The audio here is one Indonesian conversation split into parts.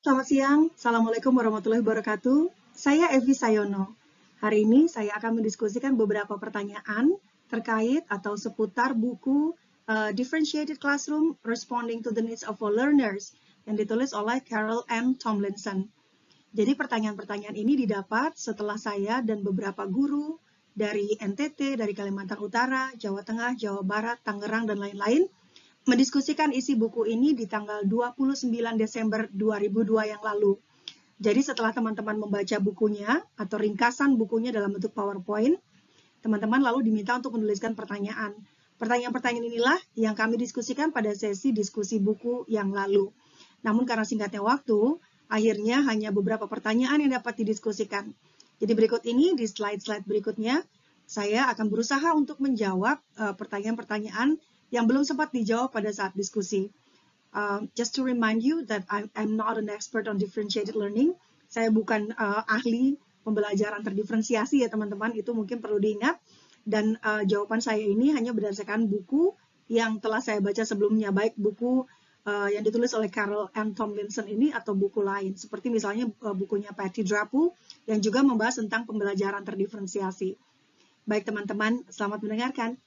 Selamat siang, Assalamualaikum warahmatullahi wabarakatuh. Saya Evi Sayono. Hari ini saya akan mendiskusikan beberapa pertanyaan terkait atau seputar buku Differentiated Classroom Responding to the Needs of All Learners yang ditulis oleh Carol M. Tomlinson. Jadi pertanyaan-pertanyaan ini didapat setelah saya dan beberapa guru dari NTT, dari Kalimantan Utara, Jawa Tengah, Jawa Barat, Tangerang, dan lain-lain mendiskusikan isi buku ini di tanggal 29 Desember 2002 yang lalu. Jadi setelah teman-teman membaca bukunya atau ringkasan bukunya dalam bentuk PowerPoint, teman-teman lalu diminta untuk menuliskan pertanyaan. Pertanyaan-pertanyaan inilah yang kami diskusikan pada sesi diskusi buku yang lalu. Namun karena singkatnya waktu, akhirnya hanya beberapa pertanyaan yang dapat didiskusikan. Jadi berikut ini di slide-slide berikutnya, saya akan berusaha untuk menjawab pertanyaan-pertanyaan yang belum sempat dijawab pada saat diskusi. Just to remind you that I'm not an expert on differentiated learning. Saya bukan ahli pembelajaran terdiferensiasi ya teman-teman, itu mungkin perlu diingat. Dan jawaban saya ini hanya berdasarkan buku yang telah saya baca sebelumnya, baik buku yang ditulis oleh Carol M. Tomlinson ini atau buku lain, seperti misalnya bukunya Patty Drapu yang juga membahas tentang pembelajaran terdiferensiasi. Baik teman-teman, selamat mendengarkan.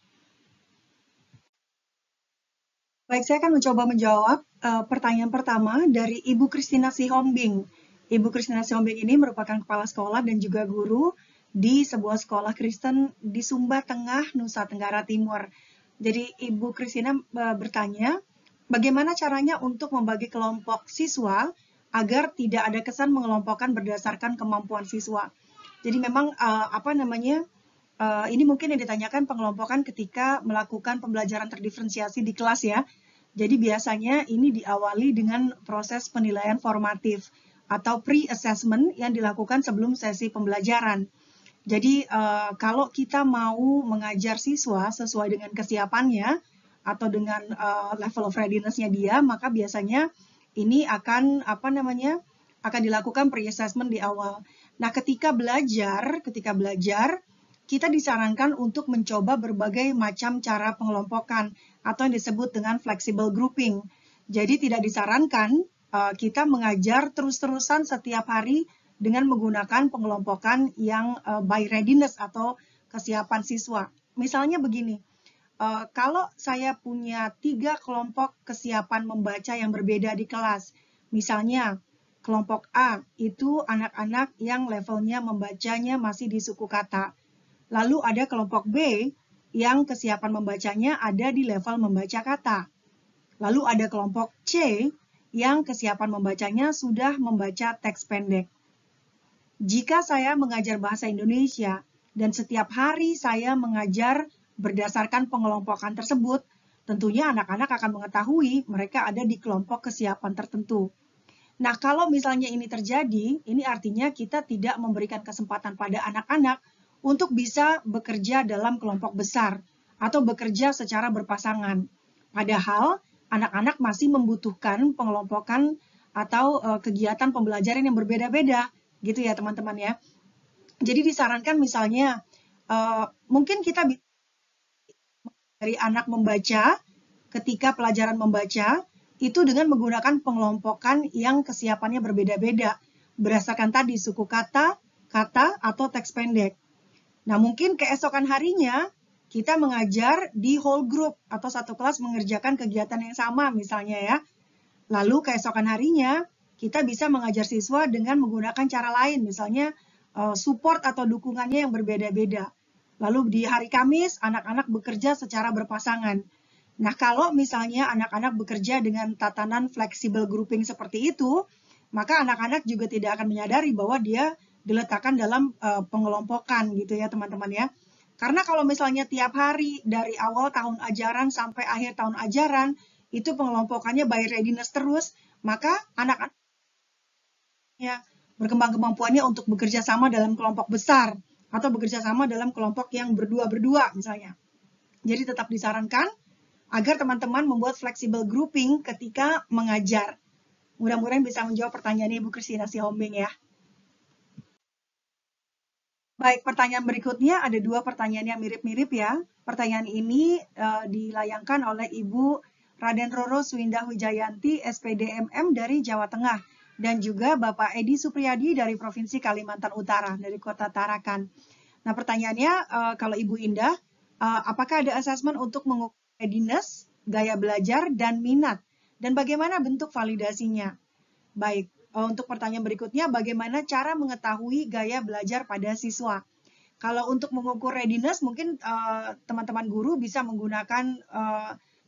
Baik, saya akan mencoba menjawab pertanyaan pertama dari Ibu Christina Sihombing. Ibu Christina Sihombing ini merupakan kepala sekolah dan juga guru di sebuah sekolah Kristen di Sumba Tengah, Nusa Tenggara Timur. Jadi Ibu Christina bertanya, bagaimana caranya untuk membagi kelompok siswa agar tidak ada kesan mengelompokkan berdasarkan kemampuan siswa. Jadi memang ini mungkin yang ditanyakan pengelompokan ketika melakukan pembelajaran terdiferensiasi di kelas ya. Jadi biasanya ini diawali dengan proses penilaian formatif atau pre-assessment yang dilakukan sebelum sesi pembelajaran. Jadi kalau kita mau mengajar siswa sesuai dengan kesiapannya atau dengan level of readiness-nya dia, maka biasanya ini akan akan dilakukan pre-assessment di awal. Nah, ketika belajar kita disarankan untuk mencoba berbagai macam cara pengelompokan atau yang disebut dengan flexible grouping. Jadi tidak disarankan kita mengajar terus-terusan setiap hari dengan menggunakan pengelompokan yang by readiness atau kesiapan siswa. Misalnya begini, kalau saya punya 3 kelompok kesiapan membaca yang berbeda di kelas, misalnya kelompok A itu anak-anak yang levelnya membacanya masih di suku kata. Lalu ada kelompok B yang kesiapan membacanya ada di level membaca kata. Lalu ada kelompok C yang kesiapan membacanya sudah membaca teks pendek. Jika saya mengajar bahasa Indonesia dan setiap hari saya mengajar berdasarkan pengelompokan tersebut, tentunya anak-anak akan mengetahui mereka ada di kelompok kesiapan tertentu. Nah, kalau misalnya ini terjadi, ini artinya kita tidak memberikan kesempatan pada anak-anak untuk bisa bekerja dalam kelompok besar atau bekerja secara berpasangan. Padahal anak-anak masih membutuhkan pengelompokan atau kegiatan pembelajaran yang berbeda-beda, gitu ya teman-teman ya. Jadi disarankan misalnya mungkin kita bisa dari anak membaca ketika pelajaran membaca itu dengan menggunakan pengelompokan yang kesiapannya berbeda-beda berdasarkan tadi suku kata, atau teks pendek. Nah, mungkin keesokan harinya kita mengajar di whole group atau satu kelas mengerjakan kegiatan yang sama misalnya ya. Lalu keesokan harinya kita bisa mengajar siswa dengan menggunakan cara lain, misalnya support atau dukungannya yang berbeda-beda. Lalu di hari Kamis anak-anak bekerja secara berpasangan. Nah, kalau misalnya anak-anak bekerja dengan tatanan flexible grouping seperti itu, maka anak-anak juga tidak akan menyadari bahwa dia diletakkan dalam pengelompokan gitu ya teman-teman ya. Karena kalau misalnya tiap hari dari awal tahun ajaran sampai akhir tahun ajaran itu pengelompokannya by readiness terus, maka anak-anak ya berkembang kemampuannya untuk bekerja sama dalam kelompok besar atau bekerja sama dalam kelompok yang berdua-berdua misalnya. Jadi tetap disarankan agar teman-teman membuat flexible grouping ketika mengajar. Mudah-mudahan bisa menjawab pertanyaan Ibu Christina Sihombing ya. Baik, pertanyaan berikutnya ada 2 pertanyaan yang mirip-mirip ya. Pertanyaan ini dilayangkan oleh Ibu Raden Roro Swindah Wijayanti, SPDMM dari Jawa Tengah. dan juga Bapak Edi Supriyadi dari Provinsi Kalimantan Utara, dari Kota Tarakan. Nah, pertanyaannya, kalau Ibu Indah, apakah ada assessment untuk mengukur readiness, gaya belajar, dan minat? Dan bagaimana bentuk validasinya? Baik, untuk pertanyaan berikutnya, bagaimana cara mengetahui gaya belajar pada siswa? Kalau untuk mengukur readiness, mungkin teman-teman guru bisa menggunakan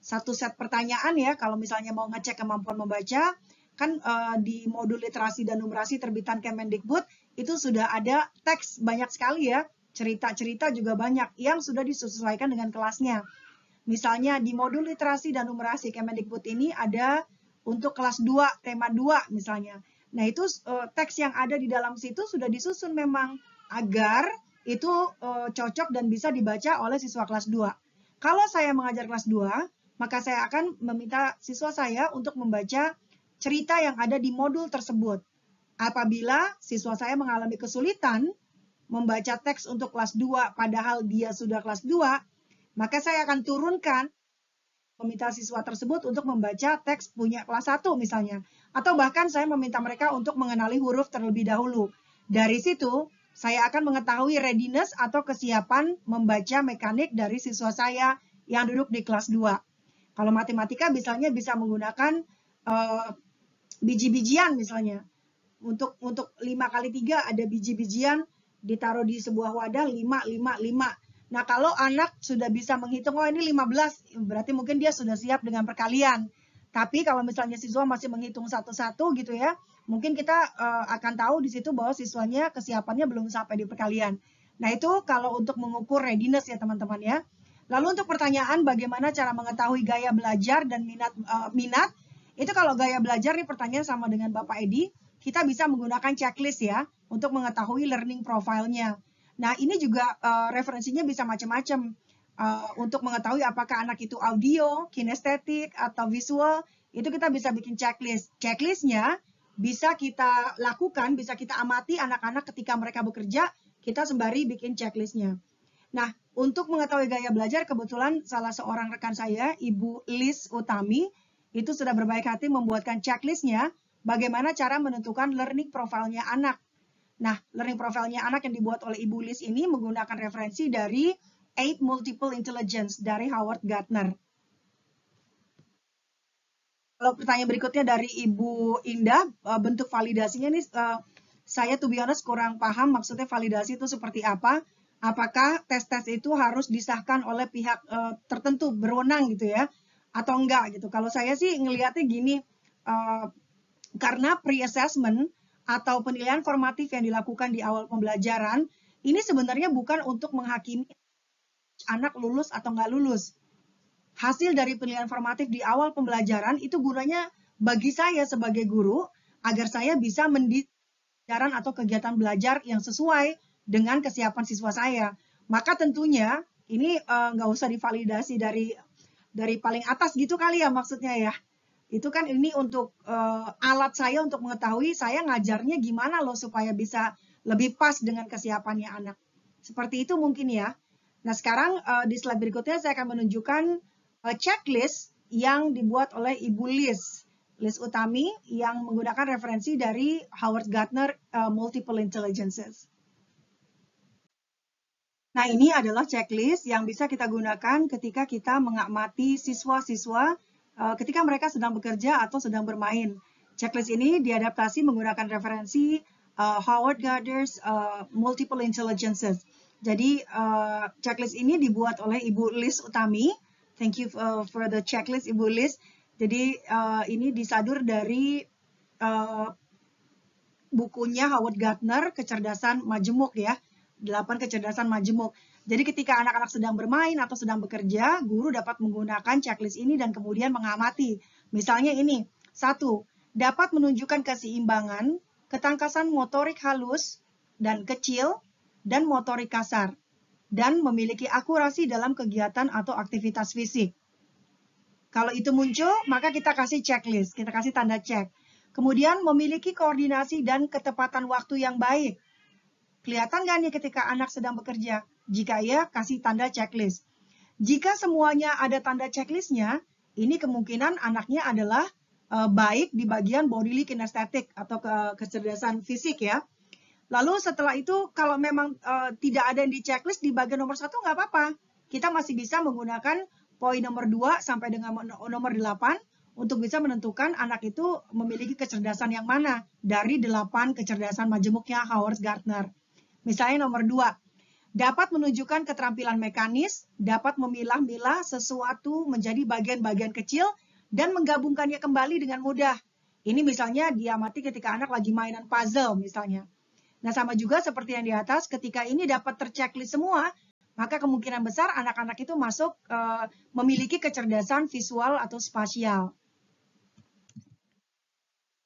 satu set pertanyaan ya. Kalau misalnya mau ngecek kemampuan membaca, kan di modul literasi dan numerasi terbitan Kemendikbud itu sudah ada teks banyak sekali ya, cerita-cerita juga banyak yang sudah disesuaikan dengan kelasnya. Misalnya di modul literasi dan numerasi Kemendikbud ini ada untuk kelas 2, tema 2 misalnya. Nah, itu teks yang ada di dalam situ sudah disusun memang agar itu cocok dan bisa dibaca oleh siswa kelas 2. Kalau saya mengajar kelas 2, maka saya akan meminta siswa saya untuk membaca cerita yang ada di modul tersebut. Apabila siswa saya mengalami kesulitan membaca teks untuk kelas 2 padahal dia sudah kelas 2, maka saya akan turunkan meminta siswa tersebut untuk membaca teks punya kelas 1 misalnya. Atau bahkan saya meminta mereka untuk mengenali huruf terlebih dahulu. Dari situ, saya akan mengetahui readiness atau kesiapan membaca mekanik dari siswa saya yang duduk di kelas 2. Kalau matematika misalnya bisa menggunakan biji-bijian misalnya. Untuk 5 kali 3 ada biji-bijian ditaruh di sebuah wadah 5, 5, 5. Nah, kalau anak sudah bisa menghitung, oh ini 15, berarti mungkin dia sudah siap dengan perkalian. Tapi kalau misalnya siswa masih menghitung satu-satu gitu ya, mungkin kita akan tahu di situ bahwa siswanya kesiapannya belum sampai di perkalian. Nah, itu kalau untuk mengukur readiness ya teman-teman ya. Lalu untuk pertanyaan bagaimana cara mengetahui gaya belajar dan minat, itu kalau gaya belajar nih pertanyaan sama dengan Bapak Edi, kita bisa menggunakan checklist ya untuk mengetahui learning profile-nya. Nah, ini juga referensinya bisa macam-macam. Untuk mengetahui apakah anak itu audio, kinestetik, atau visual, itu kita bisa bikin checklist. Checklistnya bisa kita lakukan, bisa kita amati anak-anak ketika mereka bekerja, kita sembari bikin checklistnya. Nah, untuk mengetahui gaya belajar, kebetulan salah seorang rekan saya, Ibu Liz Utami, itu sudah berbaik hati membuatkan checklistnya, bagaimana cara menentukan learning profile-nya anak. Nah, learning profile-nya anak yang dibuat oleh Ibu Liz ini menggunakan referensi dari 8 Multiple Intelligence dari Howard Gardner. Kalau pertanyaan berikutnya dari Ibu Indah, bentuk validasinya nih, saya to be honest kurang paham maksudnya validasi itu seperti apa. Apakah tes-tes itu harus disahkan oleh pihak tertentu, berwenang gitu ya, atau enggak gitu. Kalau saya sih ngelihatnya gini, karena pre-assessment atau penilaian formatif yang dilakukan di awal pembelajaran, ini sebenarnya bukan untuk menghakimi anak lulus atau nggak lulus. Hasil dari penilaian formatif di awal pembelajaran itu gunanya bagi saya sebagai guru, agar saya bisa mendidik pelajaran atau kegiatan belajar yang sesuai dengan kesiapan siswa saya. Maka tentunya ini nggak usah divalidasi dari paling atas gitu kali ya maksudnya ya. Itu kan ini untuk alat saya untuk mengetahui saya ngajarnya gimana loh supaya bisa lebih pas dengan kesiapannya anak. Seperti itu mungkin ya. Nah, sekarang di slide berikutnya saya akan menunjukkan checklist yang dibuat oleh Ibu Liz Utami yang menggunakan referensi dari Howard Gardner Multiple Intelligences. Nah, ini adalah checklist yang bisa kita gunakan ketika kita mengamati siswa-siswa ketika mereka sedang bekerja atau sedang bermain. Checklist ini diadaptasi menggunakan referensi Howard Gardner's Multiple Intelligences. Jadi checklist ini dibuat oleh Ibu Liz Utami. Thank you for the checklist Ibu Liz. Jadi ini disadur dari bukunya Howard Gardner, Kecerdasan Majemuk ya. 8 kecerdasan majemuk. Jadi ketika anak-anak sedang bermain atau sedang bekerja, guru dapat menggunakan checklist ini dan kemudian mengamati. Misalnya ini, 1. Dapat menunjukkan keseimbangan, ketangkasan motorik halus dan kecil, dan motorik kasar, dan memiliki akurasi dalam kegiatan atau aktivitas fisik. Kalau itu muncul, maka kita kasih checklist, kita kasih tanda cek. Kemudian memiliki koordinasi dan ketepatan waktu yang baik. Kelihatan nggak nih ketika anak sedang bekerja? Jika iya, kasih tanda checklist. Jika semuanya ada tanda checklistnya, ini kemungkinan anaknya adalah baik di bagian bodily kinesthetic atau kecerdasan fisik ya. Lalu setelah itu kalau memang tidak ada yang di checklist di bagian nomor 1 nggak apa-apa. Kita masih bisa menggunakan poin nomor 2 sampai dengan nomor 8 untuk bisa menentukan anak itu memiliki kecerdasan yang mana dari 8 kecerdasan majemuknya Howard Gardner. Misalnya nomor 2, dapat menunjukkan keterampilan mekanis, dapat memilah-milah sesuatu menjadi bagian-bagian kecil dan menggabungkannya kembali dengan mudah. Ini misalnya diamati ketika anak lagi mainan puzzle misalnya. Nah, sama juga seperti yang di atas, ketika ini dapat terchecklist semua, maka kemungkinan besar anak-anak itu masuk memiliki kecerdasan visual atau spasial.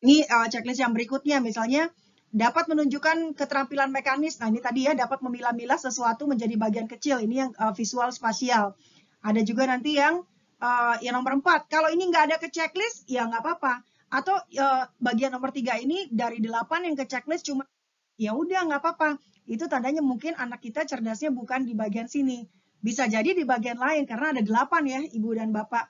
Ini checklist yang berikutnya, misalnya dapat menunjukkan keterampilan mekanis. Nah, ini tadi ya, dapat memilah-milah sesuatu menjadi bagian kecil. Ini yang visual spasial. Ada juga nanti yang nomor 4. Kalau ini nggak ada ke checklist, ya nggak apa-apa. Atau bagian nomor 3 ini dari 8 yang ke checklist cuma ya udah nggak apa-apa. Itu tandanya mungkin anak kita cerdasnya bukan di bagian sini. Bisa jadi di bagian lain karena ada 8 ya Ibu dan Bapak.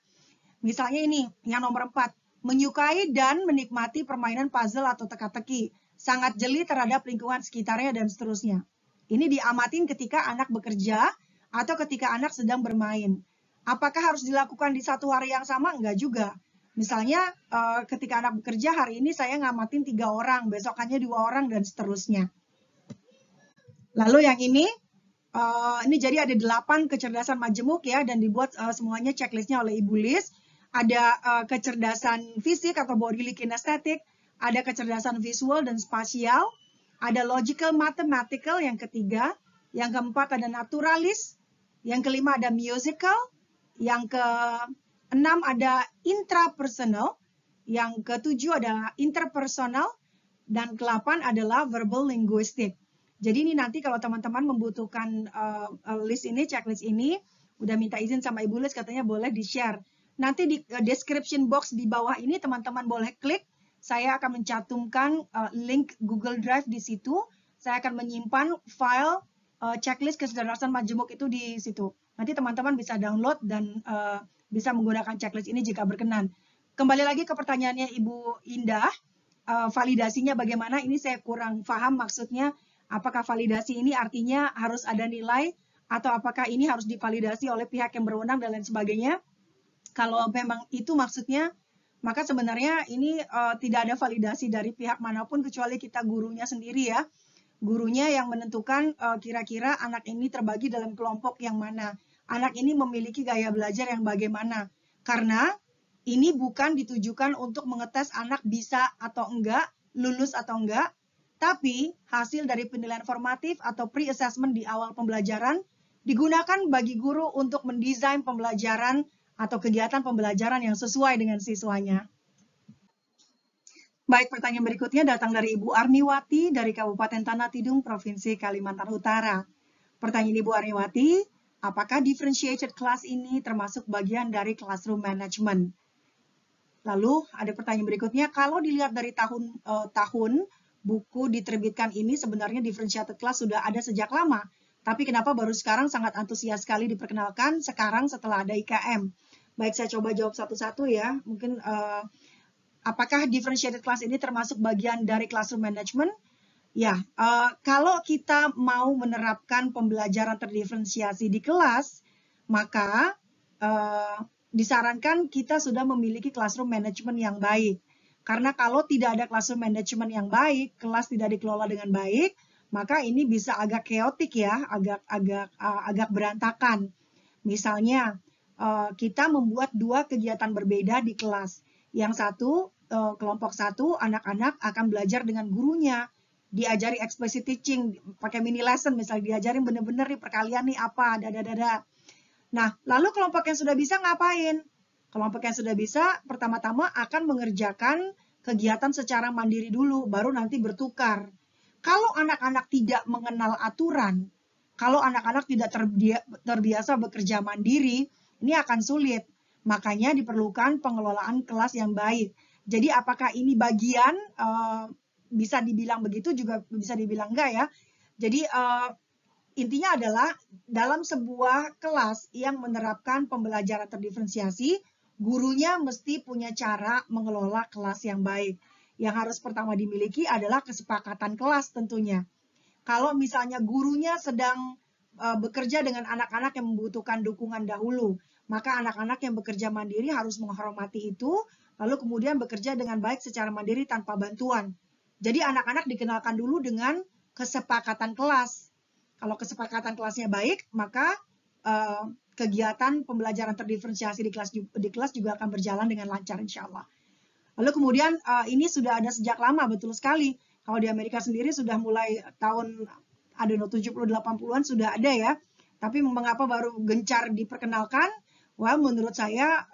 Misalnya ini yang nomor 4. Menyukai dan menikmati permainan puzzle atau teka-teki. Sangat jeli terhadap lingkungan sekitarnya dan seterusnya. Ini diamatin ketika anak bekerja atau ketika anak sedang bermain. Apakah harus dilakukan di satu hari yang sama? Enggak juga. Misalnya ketika anak bekerja hari ini saya ngamatin 3 orang, besokannya 2 orang dan seterusnya. Lalu yang ini jadi ada 8 kecerdasan majemuk ya dan dibuat semuanya checklistnya oleh Ibu Liz. Ada kecerdasan fisik atau bodily kinesthetic, ada kecerdasan visual dan spasial, ada logical mathematical yang ketiga, yang keempat ada naturalis, yang kelima ada musical, yang keenam ada intrapersonal, yang ketujuh adalah interpersonal, dan ke-8 adalah verbal linguistic. Jadi ini nanti kalau teman-teman membutuhkan list ini, checklist ini, udah minta izin sama Ibu Liz katanya boleh di-share. Nanti di description box di bawah ini teman-teman boleh klik. Saya akan mencantumkan link Google Drive di situ. Saya akan menyimpan file checklist kecerdasan majemuk itu di situ. Nanti teman-teman bisa download dan bisa menggunakan checklist ini jika berkenan. Kembali lagi ke pertanyaannya Ibu Indah, validasinya bagaimana? Ini saya kurang paham maksudnya. Apakah validasi ini artinya harus ada nilai atau apakah ini harus divalidasi oleh pihak yang berwenang dan lain sebagainya? Kalau memang itu maksudnya, maka sebenarnya ini tidak ada validasi dari pihak manapun kecuali kita gurunya sendiri ya. Gurunya yang menentukan kira-kira anak ini terbagi dalam kelompok yang mana. Anak ini memiliki gaya belajar yang bagaimana. Karena ini bukan ditujukan untuk mengetes anak bisa atau enggak, lulus atau enggak, tapi hasil dari penilaian formatif atau pre-assessment di awal pembelajaran digunakan bagi guru untuk mendesain pembelajaran atau kegiatan pembelajaran yang sesuai dengan siswanya. Baik, pertanyaan berikutnya datang dari Ibu Arniwati dari Kabupaten Tanah Tidung, Provinsi Kalimantan Utara. Pertanyaan Ibu Arniwati, apakah differentiated class ini termasuk bagian dari classroom management? Lalu ada pertanyaan berikutnya, kalau dilihat dari tahun buku diterbitkan ini sebenarnya differentiated class sudah ada sejak lama. Tapi kenapa baru sekarang sangat antusias sekali diperkenalkan sekarang setelah ada IKM? Baik, saya coba jawab satu-satu ya. Mungkin apakah differentiated class ini termasuk bagian dari classroom management? Ya, kalau kita mau menerapkan pembelajaran terdiferensiasi di kelas, maka disarankan kita sudah memiliki classroom management yang baik. Karena kalau tidak ada classroom management yang baik, kelas tidak dikelola dengan baik, maka ini bisa agak chaotic ya, agak berantakan. Misalnya, kita membuat 2 kegiatan berbeda di kelas. Yang satu, kelompok 1, anak-anak akan belajar dengan gurunya, diajari explicit teaching, pakai mini lesson, misalnya diajarin benar-benar nih perkalian nih apa, Nah, lalu kelompok yang sudah bisa ngapain? Kelompok yang sudah bisa, pertama-tama akan mengerjakan kegiatan secara mandiri dulu, baru nanti bertukar. Kalau anak-anak tidak mengenal aturan, kalau anak-anak tidak terbiasa bekerja mandiri, ini akan sulit. Makanya diperlukan pengelolaan kelas yang baik. Jadi apakah ini bagian, bisa dibilang begitu, juga bisa dibilang enggak ya. Jadi intinya adalah dalam sebuah kelas yang menerapkan pembelajaran terdiferensiasi, gurunya mesti punya cara mengelola kelas yang baik. Yang harus pertama dimiliki adalah kesepakatan kelas tentunya. Kalau misalnya gurunya sedang bekerja dengan anak-anak yang membutuhkan dukungan dahulu, maka anak-anak yang bekerja mandiri harus menghormati itu, lalu kemudian bekerja dengan baik secara mandiri tanpa bantuan. Jadi anak-anak dikenalkan dulu dengan kesepakatan kelas. Kalau kesepakatan kelasnya baik, maka kegiatan pembelajaran terdiferensiasi di kelas juga akan berjalan dengan lancar insya Allah. Lalu kemudian ini sudah ada sejak lama, betul sekali. Kalau di Amerika sendiri sudah mulai tahun 70-80-an sudah ada ya. Tapi mengapa baru gencar diperkenalkan? Well, menurut saya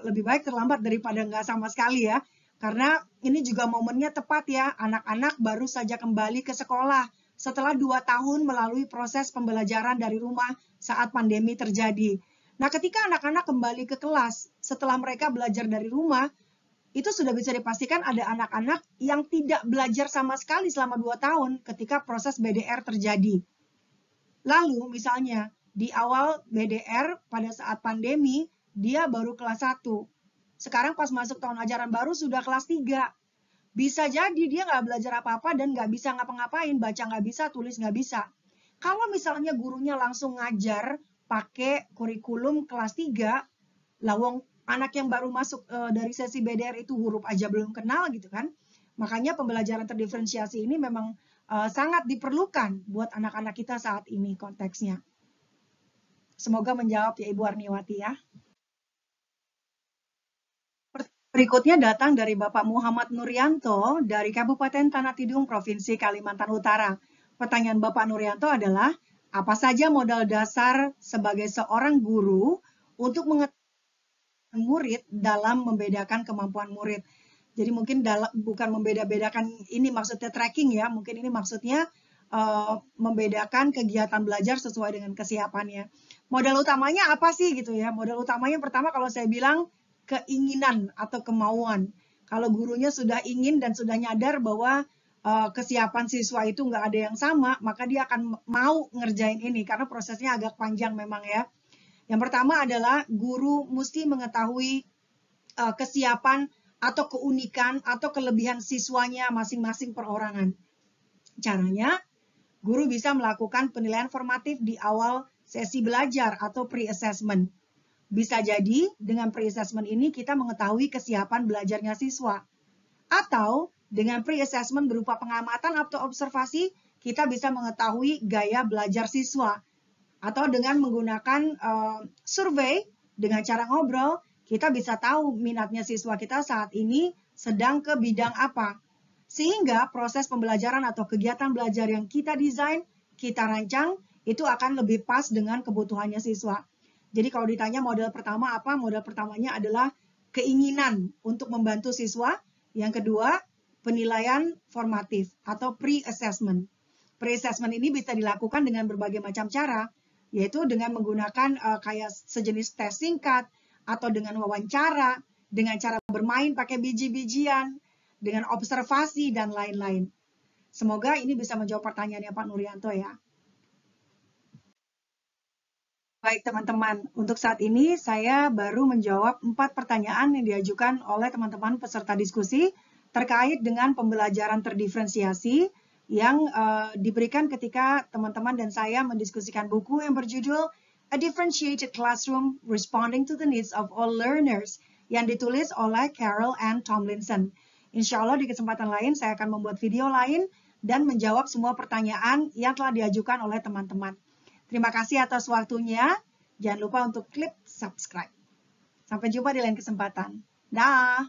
lebih baik terlambat daripada nggak sama sekali ya. Karena ini juga momennya tepat ya. Anak-anak baru saja kembali ke sekolah setelah 2 tahun melalui proses pembelajaran dari rumah saat pandemi terjadi. Nah, ketika anak-anak kembali ke kelas setelah mereka belajar dari rumah, itu sudah bisa dipastikan ada anak-anak yang tidak belajar sama sekali selama 2 tahun ketika proses BDR terjadi. Lalu misalnya di awal BDR pada saat pandemi, dia baru kelas 1. Sekarang pas masuk tahun ajaran baru sudah kelas 3. Bisa jadi dia nggak belajar apa-apa dan nggak bisa ngapa-ngapain, baca nggak bisa, tulis nggak bisa. Kalau misalnya gurunya langsung ngajar pakai kurikulum kelas 3, lawang anak yang baru masuk dari sesi BDR itu huruf aja belum kenal gitu kan. Makanya pembelajaran terdiferensiasi ini memang sangat diperlukan buat anak-anak kita saat ini konteksnya. Semoga menjawab ya Ibu Arniwati ya. Berikutnya datang dari Bapak Muhammad Nuryanto dari Kabupaten Tanah Tidung, Provinsi Kalimantan Utara. Pertanyaan Bapak Nuryanto adalah, apa saja modal dasar sebagai seorang guru untuk mengetahui murid dalam membedakan kemampuan murid? Jadi mungkin bukan membeda-bedakan ini maksudnya tracking ya, mungkin ini maksudnya membedakan kegiatan belajar sesuai dengan kesiapannya. Modal utamanya apa sih gitu ya? Modal utamanya pertama kalau saya bilang keinginan atau kemauan. Kalau gurunya sudah ingin dan sudah nyadar bahwa kesiapan siswa itu nggak ada yang sama, maka dia akan mau ngerjain ini karena prosesnya agak panjang memang ya. Yang pertama adalah guru mesti mengetahui kesiapan atau keunikan atau kelebihan siswanya masing-masing perorangan. Caranya, guru bisa melakukan penilaian formatif di awal sesi belajar atau pre-assessment. Bisa jadi dengan pre-assessment ini kita mengetahui kesiapan belajarnya siswa. Atau dengan pre-assessment berupa pengamatan atau observasi, kita bisa mengetahui gaya belajar siswa. Atau dengan menggunakan survei, dengan cara ngobrol, kita bisa tahu minatnya siswa kita saat ini sedang ke bidang apa. Sehingga proses pembelajaran atau kegiatan belajar yang kita desain, kita rancang, itu akan lebih pas dengan kebutuhannya siswa. Jadi kalau ditanya modal pertama apa? Modal pertamanya adalah keinginan untuk membantu siswa. Yang kedua, penilaian formatif atau pre-assessment. Pre-assessment ini bisa dilakukan dengan berbagai macam cara, yaitu dengan menggunakan kayak sejenis tes singkat, atau dengan wawancara, dengan cara bermain pakai biji-bijian, dengan observasi, dan lain-lain. Semoga ini bisa menjawab pertanyaannya Pak Nuryanto ya. Baik teman-teman, untuk saat ini saya baru menjawab 4 pertanyaan yang diajukan oleh teman-teman peserta diskusi terkait dengan pembelajaran terdiferensiasi yang diberikan ketika teman-teman dan saya mendiskusikan buku yang berjudul A Differentiated Classroom Responding to the Needs of All Learners yang ditulis oleh Carol Ann Tomlinson. Insya Allah di kesempatan lain saya akan membuat video lain dan menjawab semua pertanyaan yang telah diajukan oleh teman-teman. Terima kasih atas waktunya. Jangan lupa untuk klik subscribe. Sampai jumpa di lain kesempatan. Dah.